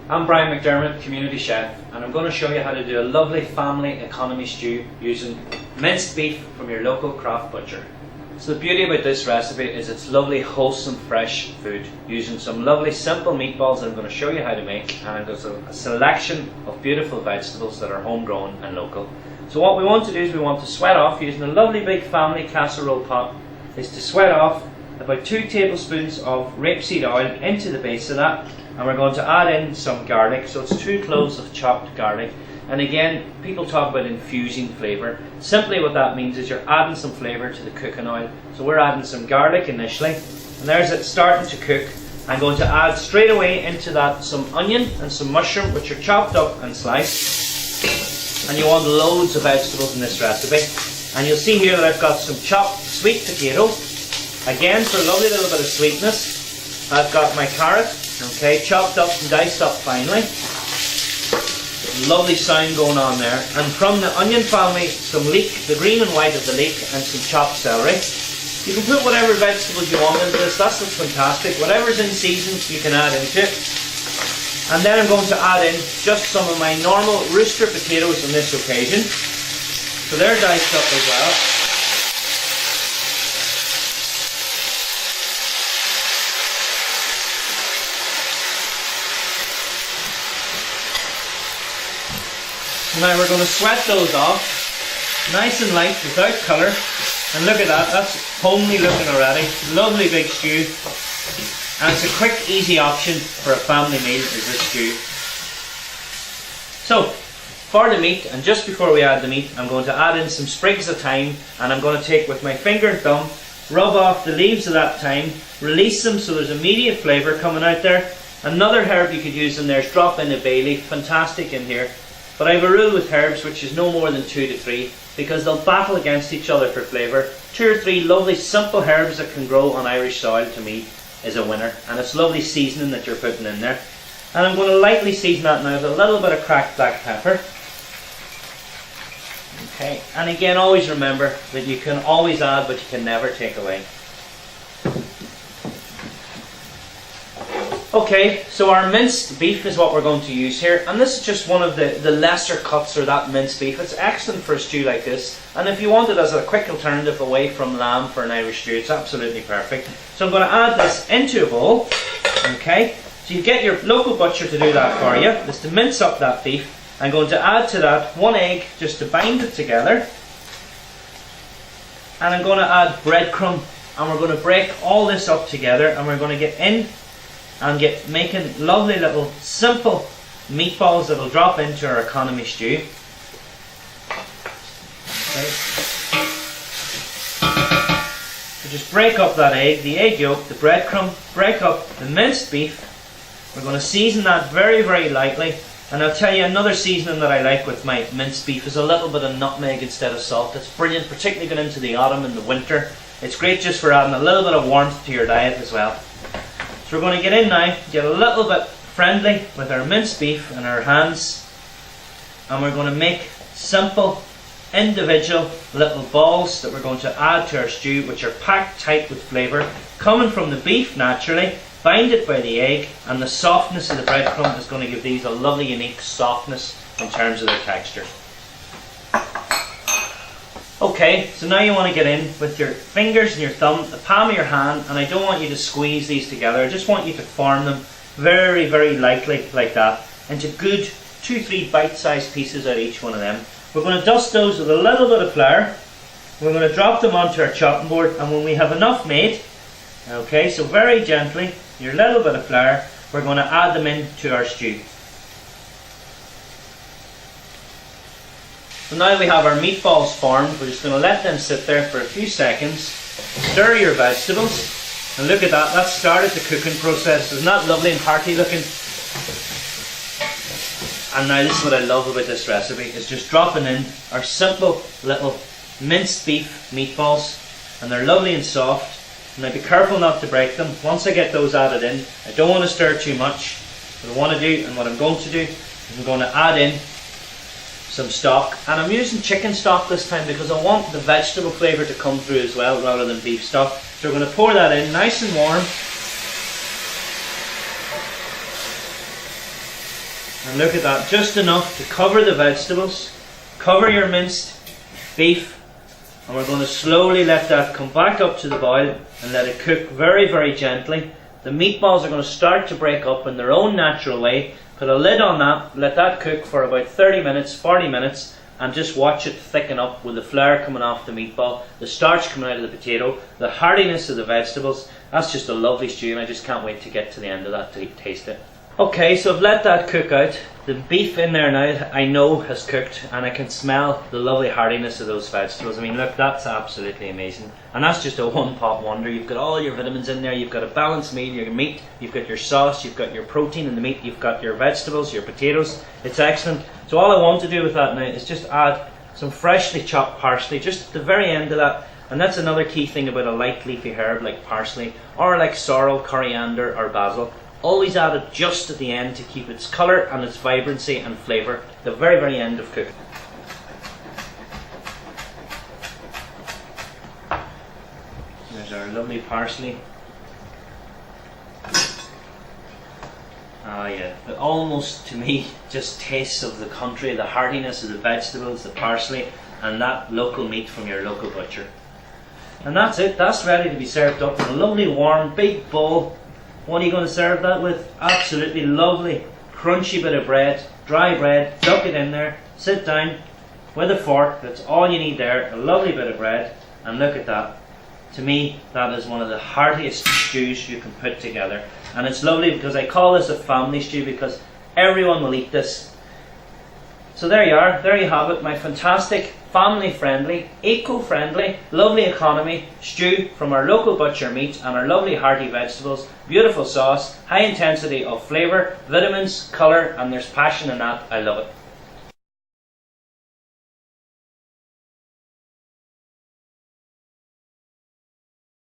I'm Brian McDermott, Community Chef, and I'm going to show you how to do a lovely family economy stew using minced beef from your local craft butcher. So the beauty about this recipe is it's lovely, wholesome, fresh food using some lovely simple meatballs that I'm going to show you how to make, and there's a selection of beautiful vegetables that are homegrown and local. So what we want to do is we want to sweat off, using a lovely big family casserole pot, is to sweat off about 2 tablespoons of rapeseed oil into the base of that. And we're going to add in some garlic, so it's 2 cloves of chopped garlic. And again, people talk about infusing flavour. Simply what that means is you're adding some flavour to the cooking oil. So we're adding some garlic initially, and there's it starting to cook. I'm going to add straight away into that some onion and some mushroom, which are chopped up and sliced. And you want loads of vegetables in this recipe. And you'll see here that I've got some chopped sweet potato. Again, for a lovely little bit of sweetness, I've got my carrot. Okay, chopped up and diced up finely. Lovely sound going on there. And from the onion family, some leek, the green and white of the leek, and some chopped celery. You can put whatever vegetables you want into this, that's what's fantastic. Whatever's in season, you can add into it. And then I'm going to add in just some of my normal rooster potatoes on this occasion. So they're diced up as well. Now we're going to sweat those off, nice and light, without colour. And look at that, that's homely looking already. Lovely big stew. And it's a quick, easy option for a family meal, is this stew. So, for the meat, and just before we add the meat, I'm going to add in some sprigs of thyme, and I'm going to take with my finger and thumb, rub off the leaves of that thyme, release them so there's immediate flavour coming out there. Another herb you could use in there is drop in a bay leaf, fantastic in here. But I have a rule with herbs which is no more than 2 to 3, because they'll battle against each other for flavour. 2 or 3 lovely simple herbs that can grow on Irish soil, to me, is a winner. And it's lovely seasoning that you're putting in there. And I'm going to lightly season that now with a little bit of cracked black pepper. Okay, and again, always remember that you can always add but you can never take away. Okay, so our minced beef is what we're going to use here, and this is just one of the lesser cuts of that minced beef. It's excellent for a stew like this, and if you want it as a quick alternative away from lamb for an Irish stew, it's absolutely perfect. So I'm going to add this into a bowl. Okay, so you get your local butcher to do that for you, just to mince up that beef. I'm going to add to that 1 egg just to bind it together, and I'm going to add breadcrumb, and we're going to break all this up together, and we're going to get in and get making lovely little simple meatballs that'll drop into our economy stew. Okay. So just break up that egg, the egg yolk, the breadcrumb, break up the minced beef. We're going to season that very, very lightly. And I'll tell you, another seasoning that I like with my minced beef is a little bit of nutmeg instead of salt. It's brilliant, particularly going into the autumn and the winter. It's great just for adding a little bit of warmth to your diet as well. So we're going to get in now, get a little bit friendly with our minced beef in our hands, and we're going to make simple, individual little balls that we're going to add to our stew, which are packed tight with flavour, coming from the beef naturally, bind it by the egg, and the softness of the breadcrumb is going to give these a lovely unique softness in terms of their texture. Okay, so now you want to get in with your fingers and your thumb, the palm of your hand, and I don't want you to squeeze these together, I just want you to form them very, very lightly like that into good 2-3 bite-sized pieces out of each one of them. We're going to dust those with a little bit of flour. We're going to drop them onto our chopping board, and when we have enough made, okay, so very gently, your little bit of flour, we're going to add them into our stew. So now we have our meatballs formed, we're just going to let them sit there for a few seconds. Stir your vegetables, and look at that, that's started the cooking process. Isn't that lovely and hearty looking? And now this is what I love about this recipe, is just dropping in our simple little minced beef meatballs, and they're lovely and soft. Now be careful not to break them. Once I get those added in, I don't want to stir too much. What I want to do, and what I'm going to do, is I'm going to add in some stock, and I'm using chicken stock this time because I want the vegetable flavour to come through as well rather than beef stock. So we're going to pour that in nice and warm. And look at that, just enough to cover the vegetables, cover your minced beef, and we're going to slowly let that come back up to the boil and let it cook very, very gently. The meatballs are going to start to break up in their own natural way. Put a lid on that, let that cook for about 30 minutes, 40 minutes, and just watch it thicken up with the flour coming off the meatball, the starch coming out of the potato, the heartiness of the vegetables. That's just a lovely stew, and I just can't wait to get to the end of that to taste it. Okay, so I've let that cook out. The beef in there now, I know, has cooked, and I can smell the lovely heartiness of those vegetables. I mean, look, that's absolutely amazing. And that's just a one-pot wonder. You've got all your vitamins in there, you've got a balanced meal, your meat, you've got your sauce, you've got your protein in the meat, you've got your vegetables, your potatoes. It's excellent. So all I want to do with that now is just add some freshly chopped parsley, just at the very end of that. And that's another key thing about a light leafy herb like parsley, or like sorrel, coriander, or basil. Always add it just at the end to keep its colour and its vibrancy and flavour at the very, very end of cooking. There's our lovely parsley. Ah yeah, it almost, to me, just tastes of the country, the heartiness of the vegetables, the parsley, and that local meat from your local butcher. And that's it, that's ready to be served up in a lovely warm big bowl. What are you going to serve that with? Absolutely lovely, crunchy bit of bread, dry bread, duck it in there, sit down with a fork, that's all you need there, a lovely bit of bread, and look at that. To me, that is one of the heartiest stews you can put together. And it's lovely because I call this a family stew because everyone will eat this. So there you are, there you have it, my fantastic, family-friendly, eco-friendly, lovely economy stew from our local butcher meat and our lovely hearty vegetables, beautiful sauce, high intensity of flavour, vitamins, colour, and there's passion in that. I love it.